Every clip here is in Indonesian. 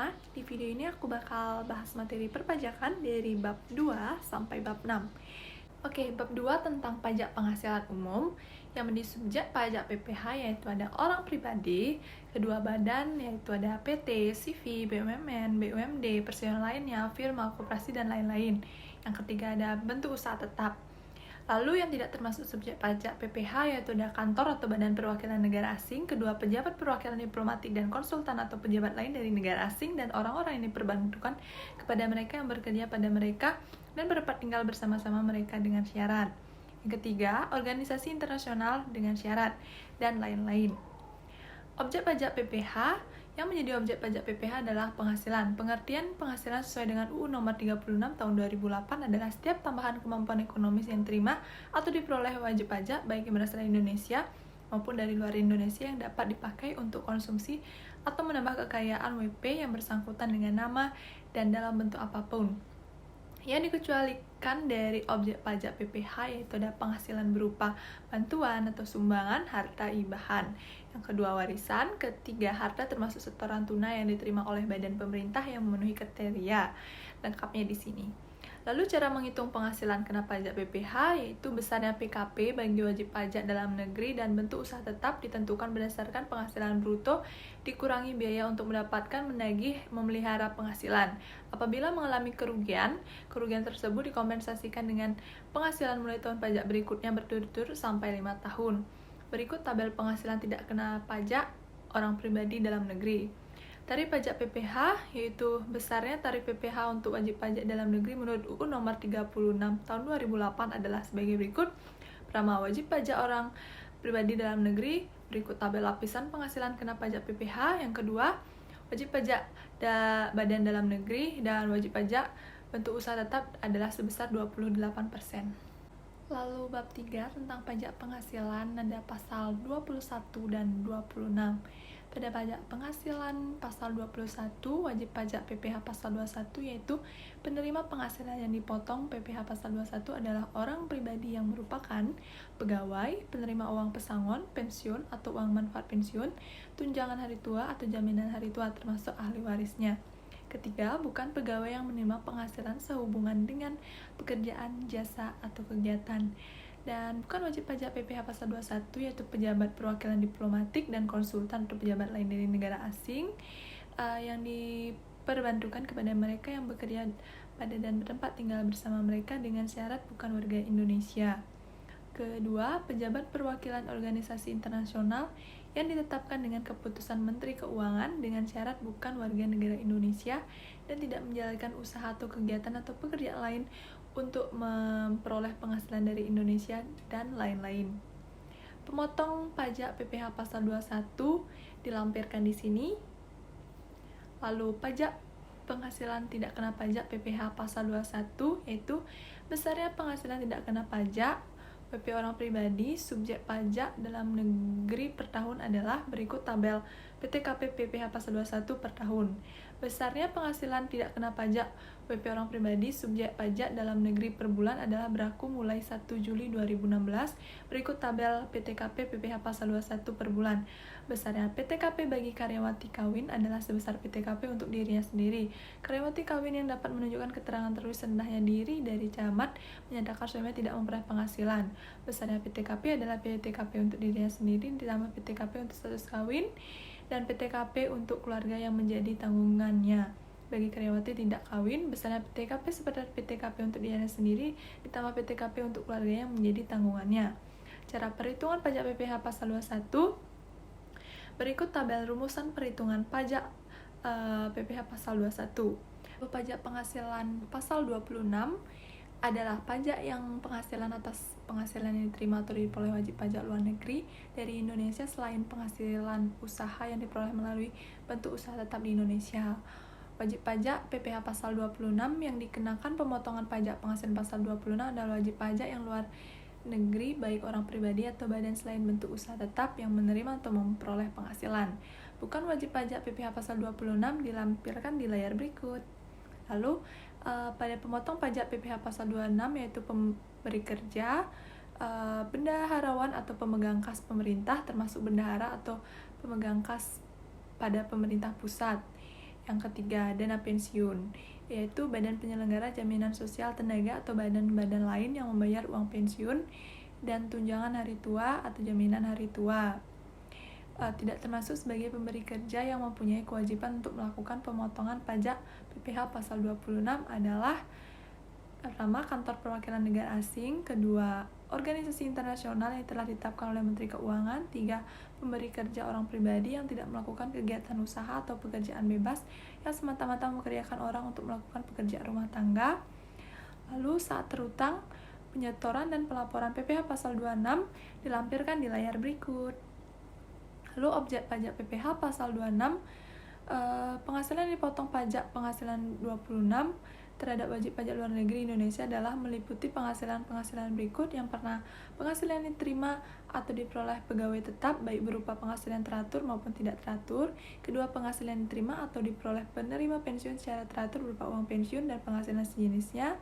semua, di video ini aku bakal bahas materi perpajakan dari bab 2 sampai bab 6. Oke, bab 2 tentang pajak penghasilan umum yang menjadi subjek pajak PPh yaitu ada orang pribadi, kedua badan yaitu ada PT, CV, BUMN, BUMD, perseroan lainnya, firma, koperasi, dan lain-lain. Yang ketiga ada bentuk usaha tetap. Lalu yang tidak termasuk subjek pajak PPh yaitu ada kantor atau badan perwakilan negara asing, kedua pejabat perwakilan diplomatik dan konsultan atau pejabat lain dari negara asing, dan orang-orang yang diperbantukan kepada mereka yang bekerja pada mereka dan bertempat tinggal bersama-sama mereka dengan syarat. Yang ketiga, organisasi internasional dengan syarat, dan lain-lain. Objek pajak PPh yang menjadi objek pajak PPh adalah penghasilan. Pengertian penghasilan sesuai dengan UU Nomor 36 Tahun 2008 adalah setiap tambahan kemampuan ekonomis yang diterima atau diperoleh wajib pajak baik yang berasal dari Indonesia maupun dari luar Indonesia yang dapat dipakai untuk konsumsi atau menambah kekayaan WP yang bersangkutan dengan nama dan dalam bentuk apapun. Yang dikecualikan dari objek pajak PPh yaitu ada penghasilan berupa bantuan atau sumbangan, harta ibahan. Yang kedua warisan, ketiga harta termasuk setoran tunai yang diterima oleh badan pemerintah yang memenuhi kriteria. Lengkapnya di sini. Lalu cara menghitung penghasilan kena pajak PPh yaitu besarnya PKP bagi wajib pajak dalam negeri dan bentuk usaha tetap ditentukan berdasarkan penghasilan bruto dikurangi biaya untuk mendapatkan, menagih, memelihara penghasilan. Apabila mengalami kerugian tersebut dikompensasikan dengan penghasilan mulai tahun pajak berikutnya berturut-turut sampai 5 tahun. Berikut tabel penghasilan tidak kena pajak orang pribadi dalam negeri. Tarif pajak PPh yaitu besarnya tarif PPh untuk wajib pajak dalam negeri menurut UU Nomor 36 Tahun 2008 adalah sebagai berikut. Pertama, wajib pajak orang pribadi dalam negeri, berikut tabel lapisan penghasilan kena pajak PPh. Yang kedua, wajib pajak badan dalam negeri dan wajib pajak bentuk usaha tetap adalah sebesar 28%. Lalu bab 3 tentang pajak penghasilan ada pasal 21 dan 26. Pada pajak penghasilan pasal 21, wajib pajak PPh pasal 21 yaitu penerima penghasilan yang dipotong PPh pasal 21 adalah orang pribadi yang merupakan pegawai, penerima uang pesangon, pensiun atau uang manfaat pensiun, tunjangan hari tua atau jaminan hari tua termasuk ahli warisnya. Ketiga, bukan pegawai yang menerima penghasilan sehubungan dengan pekerjaan, jasa, atau kegiatan. Dan bukan wajib pajak PPh pasal 21 yaitu pejabat perwakilan diplomatik dan konsultan atau pejabat lain dari negara asing yang diperbantukan kepada mereka yang bekerja pada dan bertempat tinggal bersama mereka dengan syarat bukan warga Indonesia. Kedua, pejabat perwakilan organisasi internasional yang ditetapkan dengan keputusan Menteri Keuangan dengan syarat bukan warga negara Indonesia dan tidak menjalankan usaha atau kegiatan atau pekerjaan lain untuk memperoleh penghasilan dari Indonesia dan lain-lain. Pemotong pajak PPh pasal 21 dilampirkan di sini. Lalu pajak penghasilan tidak kena pajak PPh pasal 21 yaitu besarnya penghasilan tidak kena pajak WP orang pribadi subjek pajak dalam negeri per tahun adalah berikut tabel PTKP PPh pasal 21 per tahun. Besarnya penghasilan tidak kena pajak WP orang pribadi subjek pajak dalam negeri per bulan adalah berlaku mulai 1 Juli 2016. Berikut tabel PTKP PPh pasal 21 per bulan. Besarnya PTKP bagi karyawati kawin adalah sebesar PTKP untuk dirinya sendiri. Karyawati kawin yang dapat menunjukkan keterangan tertulis rendahnya diri dari camat menyatakan suaminya tidak memperoleh penghasilan. Besarnya PTKP adalah PTKP untuk dirinya sendiri ditambah PTKP untuk status kawin dan PTKP untuk keluarga yang menjadi tanggungannya. Bagi karyawati tidak kawin, besarnya PTKP seperti PTKP untuk dirinya sendiri ditambah PTKP untuk keluarga yang menjadi tanggungannya. Cara perhitungan pajak PPh pasal 21. Berikut tabel rumusan perhitungan pajak PPh pasal 21. Pajak penghasilan pasal 26 adalah pajak yang penghasilan atas penghasilan yang diterima atau diperoleh wajib pajak luar negeri dari Indonesia selain penghasilan usaha yang diperoleh melalui bentuk usaha tetap di Indonesia. Wajib pajak PPh pasal 26 yang dikenakan pemotongan pajak penghasilan pasal 26 adalah wajib pajak yang luar negeri baik orang pribadi atau badan selain bentuk usaha tetap yang menerima atau memperoleh penghasilan. Bukan wajib pajak PPh pasal 26 dilampirkan di layar berikut. Lalu pada pemotong pajak PPh pasal 26 yaitu pemberi kerja, bendaharawan atau pemegang kas pemerintah termasuk bendahara atau pemegang kas pada pemerintah pusat. Yang ketiga, dana pensiun, yaitu badan penyelenggara jaminan sosial tenaga atau badan-badan lain yang membayar uang pensiun dan tunjangan hari tua atau jaminan hari tua. Tidak termasuk sebagai pemberi kerja yang mempunyai kewajiban untuk melakukan pemotongan pajak PPh pasal 26 adalah pertama, kantor perwakilan negara asing. Kedua, organisasi internasional yang telah ditetapkan oleh Menteri Keuangan. Tiga, pemberi kerja orang pribadi yang tidak melakukan kegiatan usaha atau pekerjaan bebas yang semata-mata mempekerjakan orang untuk melakukan pekerjaan rumah tangga. Lalu saat terutang, penyetoran dan pelaporan PPh pasal 26 dilampirkan di layar berikut. Lalu objek pajak PPh pasal 26, penghasilan dipotong pajak penghasilan 26 terhadap wajib pajak luar negeri Indonesia adalah meliputi penghasilan berikut. Yang pertama, penghasilan yang diterima atau diperoleh pegawai tetap baik berupa penghasilan teratur maupun tidak teratur. Kedua, penghasilan yang diterima atau diperoleh penerima pensiun secara teratur berupa uang pensiun dan penghasilan sejenisnya.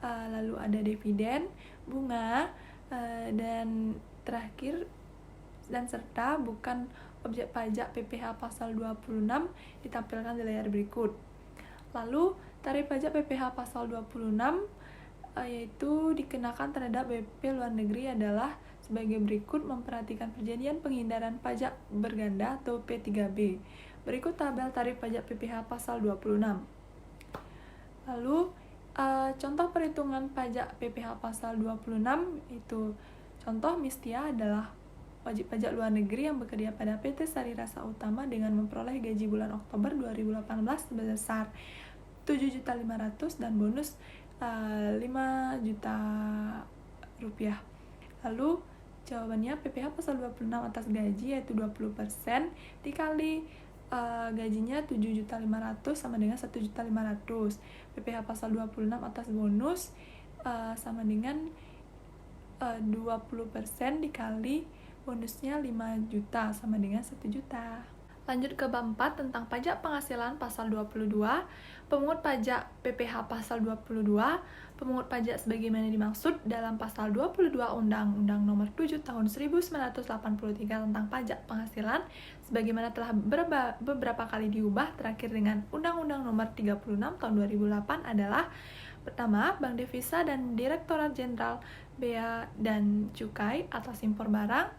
Lalu ada dividen, bunga, dan terakhir dan serta bukan objek pajak PPh pasal 26 ditampilkan di layar berikut. Lalu tarif pajak PPh pasal 26 yaitu dikenakan terhadap BP luar negeri adalah sebagai berikut, memperhatikan perjanjian penghindaran pajak berganda atau P3B. Berikut tabel tarif pajak PPh pasal 26. Lalu contoh perhitungan pajak PPh pasal 26 itu contoh Mistia adalah wajib pajak luar negeri yang bekerja pada PT Sari Rasa Utama dengan memperoleh gaji bulan Oktober 2018 sebesar 7.500.000 dan bonus 5 juta rupiah. Lalu jawabannya PPh pasal 26 atas gaji yaitu 20% dikali gajinya 7.500.000 sama dengan 1.500.000. PPh pasal 26 atas bonus sama dengan 20% dikali bonusnya 5 juta sama dengan 1 juta. Lanjut ke bab 4 tentang pajak penghasilan pasal 22. Pemungut pajak PPh pasal 22. Pemungut pajak sebagaimana dimaksud dalam pasal 22 Undang-Undang Nomor 7 Tahun 1983 tentang pajak penghasilan sebagaimana telah beberapa kali diubah terakhir dengan Undang-Undang Nomor 36 Tahun 2008 adalah: pertama, Bank Devisa dan Direktorat Jenderal Bea dan Cukai atas impor barang.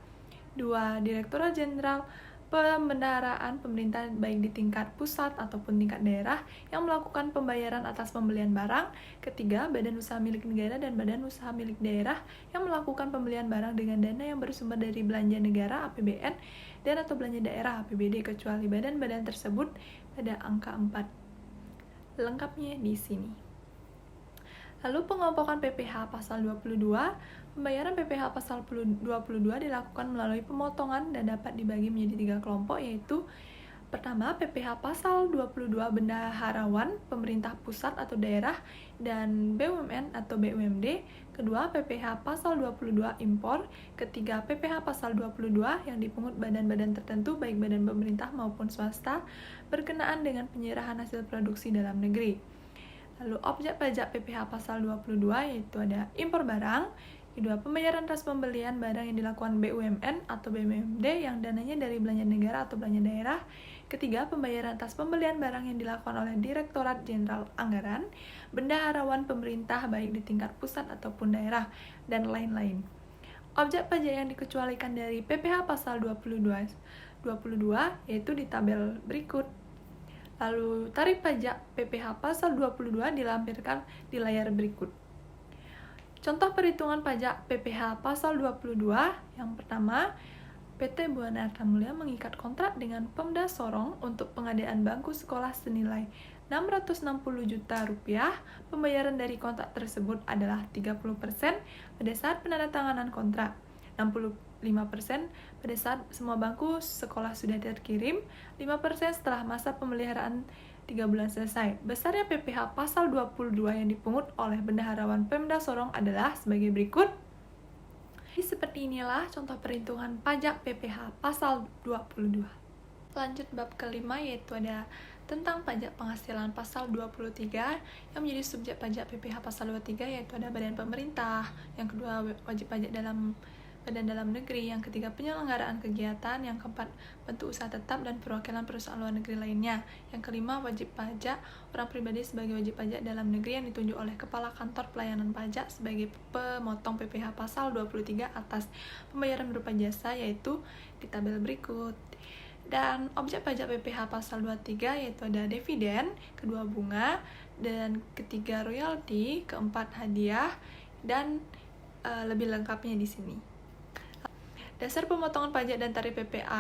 2. Direktorat Jenderal Pembendaharaan Pemerintah baik di tingkat pusat ataupun tingkat daerah yang melakukan pembayaran atas pembelian barang. Ketiga, Badan Usaha Milik Negara dan Badan Usaha Milik Daerah yang melakukan pembelian barang dengan dana yang bersumber dari belanja negara APBN dan atau belanja daerah APBD kecuali badan-badan tersebut pada angka 4. Lengkapnya di sini. Lalu pengelompokan PPh pasal 22, pembayaran PPh pasal 22 dilakukan melalui pemotongan dan dapat dibagi menjadi 3 kelompok, yaitu pertama, PPh pasal 22 bendaharawan pemerintah pusat atau daerah dan BUMN atau BUMD. Kedua, PPh pasal 22 impor. Ketiga, PPh pasal 22 yang dipungut badan-badan tertentu baik badan pemerintah maupun swasta berkenaan dengan penyerahan hasil produksi dalam negeri. Lalu objek pajak PPh pasal 22 yaitu ada impor barang. Kedua, pembayaran atas pembelian barang yang dilakukan BUMN atau BUMD yang dananya dari belanja negara atau belanja daerah. Ketiga, pembayaran atas pembelian barang yang dilakukan oleh Direktorat Jenderal Anggaran, bendaharawan pemerintah baik di tingkat pusat ataupun daerah, dan lain-lain. Objek pajak yang dikecualikan dari PPh pasal 22 yaitu di tabel berikut. Lalu tarif pajak PPh pasal 22 dilampirkan di layar berikut. Contoh perhitungan pajak PPh pasal 22. Yang pertama, PT Buana Arta Mulia mengikat kontrak dengan Pemda Sorong untuk pengadaan bangku sekolah senilai 660 juta rupiah. Pembayaran dari kontrak tersebut adalah 30% pada saat penandatanganan kontrak, 65% pada saat semua bangku sekolah sudah terkirim, 5% setelah masa pemeliharaan 3 bulan selesai. Besarnya PPh pasal 22 yang dipungut oleh bendaharawan Pemda Sorong adalah sebagai berikut. Seperti inilah contoh perhitungan pajak PPh pasal 22. Lanjut bab kelima yaitu ada tentang pajak penghasilan pasal 23 yang menjadi subjek pajak PPh pasal 23 yaitu ada badan pemerintah. Yang kedua, wajib pajak dalam badan dalam negeri. Yang ketiga, penyelenggaraan kegiatan. Yang keempat, bentuk usaha tetap dan perwakilan perusahaan luar negeri lainnya. Yang kelima, wajib pajak. Orang pribadi sebagai wajib pajak dalam negeri yang ditunjuk oleh Kepala Kantor Pelayanan Pajak sebagai pemotong PPh pasal 23 atas pembayaran berupa jasa, yaitu di tabel berikut. Dan objek pajak PPh pasal 23 yaitu ada dividen, kedua bunga, dan ketiga royalti, keempat hadiah, dan lebih lengkapnya di sini. Dasar pemotongan pajak dan tarif PPh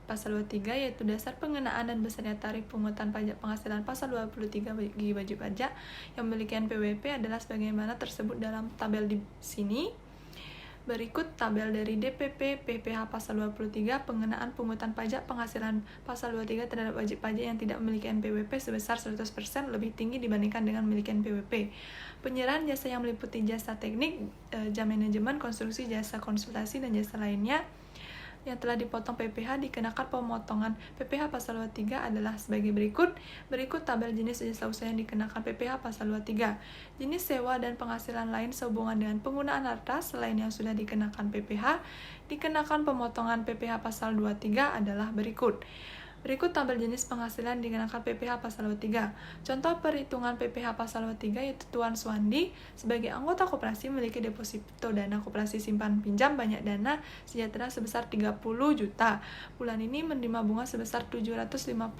pasal 23 yaitu dasar pengenaan dan besarnya tarif pungutan pajak penghasilan pasal 23 bagi wajib pajak yang memiliki NPWP adalah sebagaimana tersebut dalam tabel di sini. Berikut tabel dari DPP PPh pasal 23 pengenaan pungutan pajak penghasilan pasal 23 terhadap wajib pajak yang tidak memiliki NPWP sebesar 100% lebih tinggi dibandingkan dengan memiliki NPWP. Penyerahan jasa yang meliputi jasa teknik, jasa manajemen, konstruksi, jasa konsultasi, dan jasa lainnya yang telah dipotong PPh dikenakan pemotongan PPh pasal 23 adalah sebagai berikut. Berikut tabel jenis jasa usaha yang dikenakan PPh pasal 23. Jenis sewa dan penghasilan lain sehubungan dengan penggunaan harta selain yang sudah dikenakan PPh dikenakan pemotongan PPh pasal 23 adalah berikut. Berikut tabel jenis penghasilan dikenakan PPh pasal 23. Contoh perhitungan PPh pasal 23 yaitu Tuan Suwandi sebagai anggota koperasi memiliki deposito dana koperasi simpan pinjam banyak dana sejahtera sebesar 30 juta. Bulan ini menerima bunga sebesar 750.000.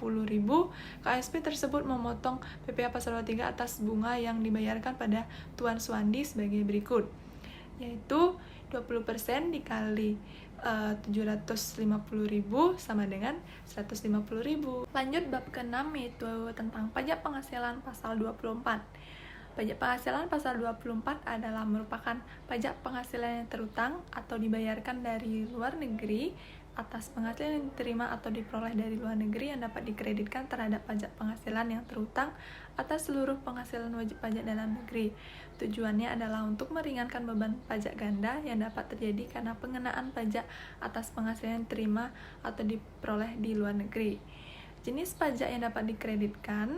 KSP tersebut memotong PPh pasal 23 atas bunga yang dibayarkan pada Tuan Suwandi sebagai berikut, yaitu 20% dikali 750.000 sama dengan 150.000. Lanjut bab ke-6 yaitu tentang pajak penghasilan pasal 24. Pajak penghasilan pasal 24 adalah merupakan pajak penghasilan yang terutang atau dibayarkan dari luar negeri atas penghasilan yang diterima atau diperoleh dari luar negeri yang dapat dikreditkan terhadap pajak penghasilan yang terutang atas seluruh penghasilan wajib pajak dalam negeri. Tujuannya adalah untuk meringankan beban pajak ganda yang dapat terjadi karena pengenaan pajak atas penghasilan yang diterima atau diperoleh di luar negeri. Jenis pajak yang dapat dikreditkan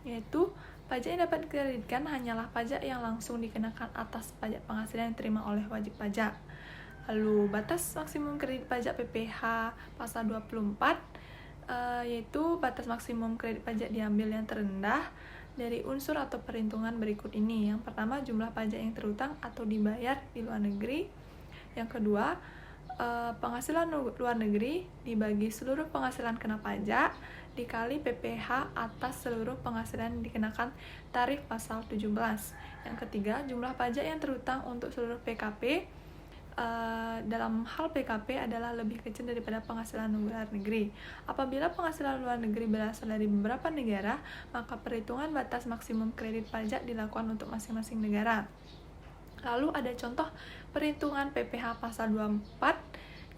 yaitu pajak yang dapat dikreditkan hanyalah pajak yang langsung dikenakan atas pajak penghasilan yang diterima oleh wajib pajak. Lalu batas maksimum kredit pajak PPh pasal 24 yaitu batas maksimum kredit pajak diambil yang terendah dari unsur atau perhitungan berikut ini. Yang pertama, jumlah pajak yang terutang atau dibayar di luar negeri. Yang kedua, penghasilan luar negeri dibagi seluruh penghasilan kena pajak dikali PPh atas seluruh penghasilan dikenakan tarif pasal 17. Yang ketiga, jumlah pajak yang terutang untuk seluruh PKP dalam hal PKP adalah lebih kecil daripada penghasilan luar negeri. Apabila penghasilan luar negeri berasal dari beberapa negara, maka perhitungan batas maksimum kredit pajak dilakukan untuk masing-masing negara. Lalu ada contoh perhitungan PPh pasal 24,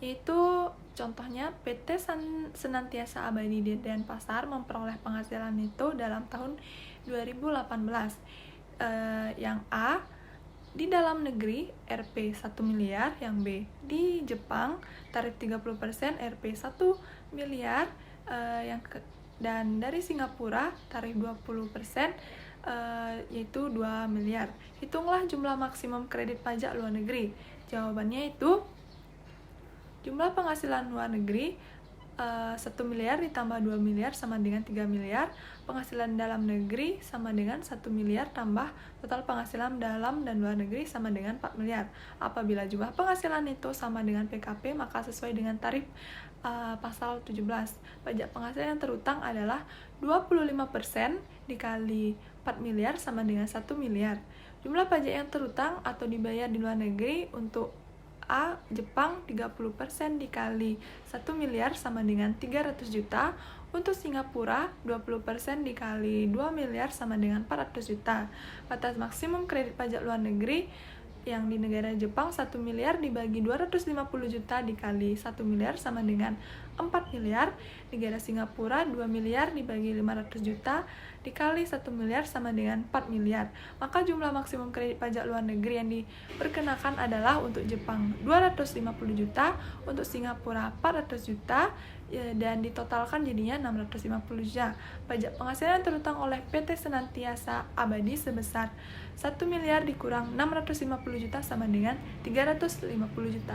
yaitu contohnya PT Senantiasa Abadi di Denpasar memperoleh penghasilan itu dalam tahun 2018. Yang A, di dalam negeri Rp 1 miliar, yang B, di Jepang tarif 30% Rp 1 miliar, dan dari Singapura tarif 20% yaitu 2 miliar. Hitunglah jumlah maksimum kredit pajak luar negeri. Jawabannya itu jumlah penghasilan luar negeri 1 miliar ditambah 2 miliar sama dengan 3 miliar. Penghasilan dalam negeri sama dengan 1 miliar tambah total penghasilan dalam dan luar negeri sama dengan 4 miliar. Apabila jumlah penghasilan itu sama dengan PKP, maka sesuai dengan tarif pasal 17. Pajak penghasilan yang terutang adalah 25% dikali 4 miliar sama dengan 1 miliar. Jumlah pajak yang terutang atau dibayar di luar negeri untuk A, Jepang 30% dikali 1 miliar sama dengan 300 juta. Untuk Singapura 20% dikali 2 miliar sama dengan 400 juta. Batas maksimum kredit pajak luar negeri yang di negara Jepang 1 miliar dibagi 250 juta dikali 1 miliar sama dengan 4 miliar. Negara Singapura 2 miliar dibagi 500 juta dikali 1 miliar sama dengan 4 miliar. Maka jumlah maksimum kredit pajak luar negeri yang diperkenakan adalah untuk Jepang 250 juta, untuk Singapura 400 juta, dan ditotalkan jadinya 650 juta. Pajak penghasilan terutang oleh PT Senantiasa Abadi sebesar 1 miliar dikurang 650 juta sama dengan 350 juta.